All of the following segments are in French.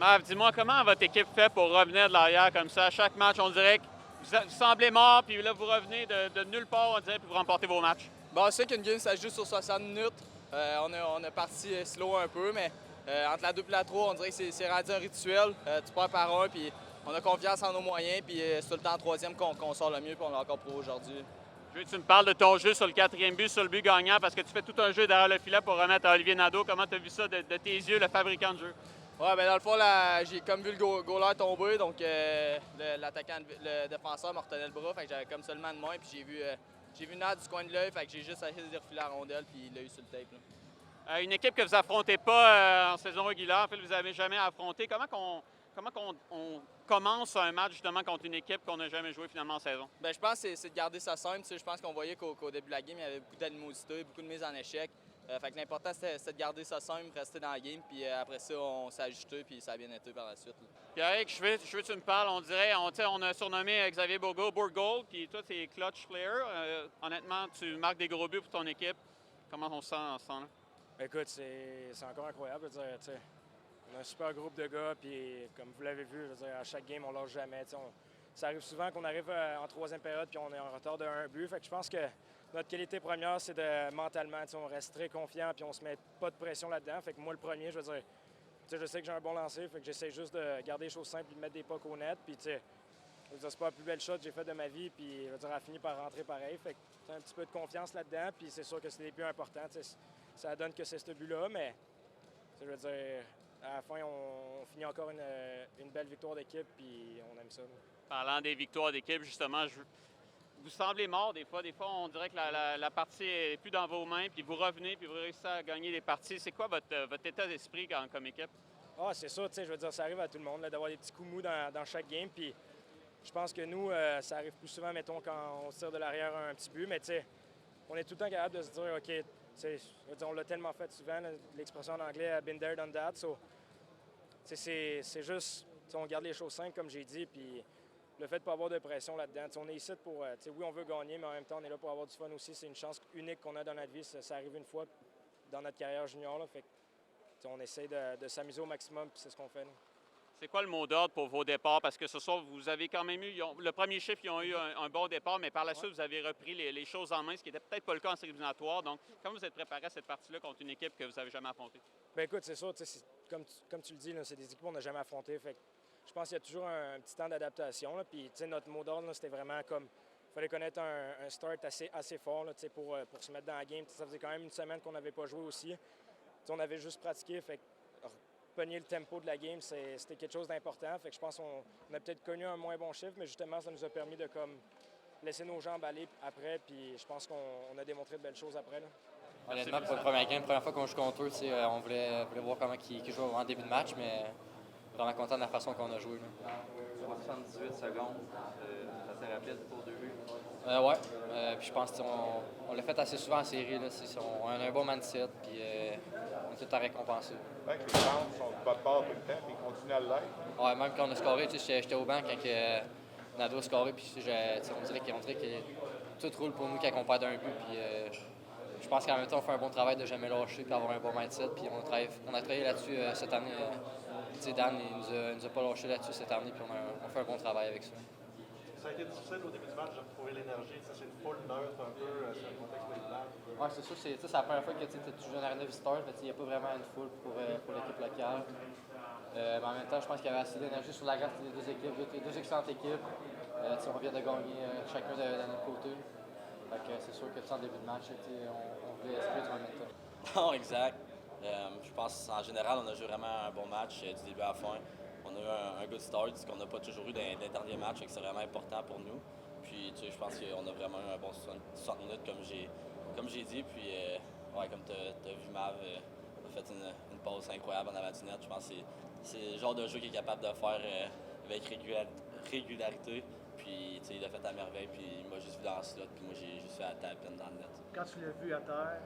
Mav, dis-moi, comment votre équipe fait pour revenir de l'arrière comme ça? À chaque match, on dirait que vous semblez mort, puis là, vous revenez de nulle part, on dirait, puis vous remportez vos matchs. Bon, on sait qu'une game, ça se joue sur 60 minutes. On a parti slow un peu, mais entre la 2 et la 3, on dirait que c'est rendu un rituel. Tu pars par un, puis on a confiance en nos moyens, puis c'est tout le temps en troisième qu'on sort le mieux, puis on l'a encore prouvé aujourd'hui. Je veux que tu me parles de ton jeu sur le quatrième but, sur le but gagnant, parce que tu fais tout un jeu derrière le filet pour remettre à Olivier Nadeau. Comment tu as vu ça de tes yeux, le fabricant de jeu? Ouais, ben dans le fond, j'ai comme vu le goaler tomber, donc l'attaquant, le défenseur me retenait le bras, fait que j'avais comme seulement de main, puis j'ai vu Nad du coin de l'œil, fait que j'ai juste essayé de refiler la rondelle, puis il l'a eu sur le tape. Là. Une équipe que vous affrontez pas en saison régulière, en fait, vous n'avez jamais affronté. Comment on commence un match justement contre une équipe qu'on n'a jamais joué finalement en saison? Ben, je pense que c'est de garder ça simple. Je pense qu'on voyait qu'au début de la game, il y avait beaucoup d'animosité, beaucoup de mise en échec. Fait que l'important, c'était de garder ça simple, rester dans la game, puis après ça, on s'est ajusté, puis ça a bien été par la suite. Pierrick, je veux que tu me parles. On dirait, on a surnommé Xavier Bourgault Bourgold, puis toi, tu es clutch player. Honnêtement, tu marques des gros buts pour ton équipe. Comment on se sent en ce temps-là? Écoute, c'est encore incroyable. Je veux dire, on a un super groupe de gars, puis comme vous l'avez vu, je veux dire, à chaque game, on ne lâche jamais. Ça arrive souvent qu'on arrive en troisième période puis on est en retard de un but. Fait que je pense que notre qualité première, c'est de mentalement, on reste très confiant puis on se met pas de pression là-dedans. Fait que moi, le premier, je veux dire, je sais que j'ai un bon lancer, fait que j'essaie juste de garder les choses simples et de mettre des pucks au net. Puis, c'est pas la plus belle shot que j'ai faite de ma vie, puis je veux dire, elle a fini par rentrer pareil. Fait que un petit peu de confiance là-dedans, puis c'est sûr que c'est les plus importants. Ça donne que c'est ce but-là, mais je veux dire, à la fin, on finit encore une belle victoire d'équipe, puis on aime ça. Parlant des victoires d'équipe, justement, vous semblez mort des fois. Des fois, on dirait que la partie est plus dans vos mains, puis vous revenez, puis vous réussissez à gagner des parties. C'est quoi votre état d'esprit comme équipe? Ah, c'est ça, je veux dire, ça arrive à tout le monde d'avoir des petits coups mous dans chaque game, puis je pense que nous, ça arrive plus souvent, mettons, quand on se tire de l'arrière un petit but, mais on est tout le temps capable de se dire, OK, je veux dire, on l'a tellement fait souvent, l'expression en anglais, been there, done that. So, c'est juste, on garde les choses simples, comme j'ai dit, puis le fait de ne pas avoir de pression là-dedans. On est ici pour, oui, on veut gagner, mais en même temps, on est là pour avoir du fun aussi. C'est une chance unique qu'on a dans notre vie. Ça arrive une fois dans notre carrière junior. Là, fait que, on essaie de s'amuser au maximum, puis c'est ce qu'on fait. Là. C'est quoi le mot d'ordre pour vos départs? Parce que ce soir, vous avez quand même eu, le premier chiffre, ils ont eu un bon départ, mais par la suite, vous avez repris les choses en main, ce qui n'était peut-être pas le cas en série éliminatoire. Donc, comment vous êtes préparé à cette partie-là contre une équipe que vous n'avez jamais affrontée? Bien, écoute, c'est sûr, comme tu le dis, c'est des équipes qu'on n'a jamais affrontées. Fait que je pense qu'il y a toujours un petit temps d'adaptation. Puis, notre mot d'ordre, c'était vraiment comme il fallait connaître un start assez fort là, pour se mettre dans la game. Ça faisait quand même une semaine qu'on n'avait pas joué aussi. On avait juste pratiqué. Fait pogner le tempo de la game, c'était quelque chose d'important. Fait que je pense qu'on a peut-être connu un moins bon chiffre, mais justement, ça nous a permis de laisser nos jambes aller après. Puis je pense qu'on a démontré de belles choses après. Là. Honnêtement, pour le premier game, la première fois qu'on joue contre eux, on voulait voir comment ils jouaient en début de match, mais vraiment content de la façon qu'on a joué. Là. 78 secondes, c'est assez rapide pour 2 buts. Ouais, puis je pense qu'on l'a fait assez souvent en série. Là, on a un bon mindset, puis on est tout à récompenser. Ouais, les chances sont de votre part tout le temps, puis ils continuent à l'être. Ouais, même quand on a scoré, j'étais au banc quand Nadeau a scoré, puis on dirait que tout roule pour nous quand on perd un but. Puis, je pense qu'en même temps, on fait un bon travail de jamais lâcher puis avoir un bon mindset. Puis on a travaillé là-dessus cette année. Dan, il nous a pas lâché là-dessus cette année, puis on fait un bon travail avec ça. Ça a été difficile au début du match de retrouver l'énergie. C'est une foule neutre un peu sur le contexte des Blacks. Oui, c'est sûr. C'est la première fois que tu joues en arena visiteur, mais il n'y a pas vraiment une foule pour l'équipe locale. Mais en même temps, je pense qu'il y avait assez d'énergie sur la glace des deux équipes, deux excellentes équipes. On vient de gagner chacun de notre côté. C'est sûr que en début de match, on voulait espérer un momentum. Non, exact. Je pense qu'en général, on a joué vraiment un bon match du début à la fin. On a eu un good start, ce qu'on n'a pas toujours eu dans les derniers matchs, c'est vraiment important pour nous. Puis, je pense qu'on a vraiment eu un bon 60 minutes, comme j'ai dit. Puis, comme tu as vu, Mav, on a fait une pause incroyable en avant du net. Je pense que c'est le genre de jeu qu'il est capable de faire avec régularité. Puis, il l'a fait à merveille, puis il m'a juste vu dans le slot, puis moi, j'ai juste fait la table pleine dans le net. Quand tu l'as vu à terre,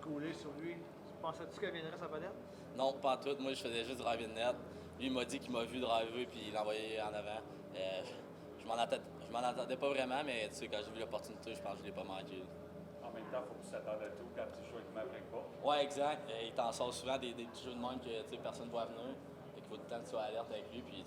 couler sur lui, pensais-tu qu'elle viendrait sa vedette? Non, pas en tout. Moi, je faisais juste driver le net. Lui, il m'a dit qu'il m'a vu driver, puis il l'a envoyé en avant. Je m'en attendais pas vraiment, mais quand j'ai vu l'opportunité, je pense que je l'ai pas manqué. En même temps, il faut que tu t'attendes à tout quand tu joues avec Maverick pas. Ouais, exact. Il t'en sort souvent des petits jeux de même que personne ne voit venir. faut tout le temps que tu sois alerte avec lui. Puis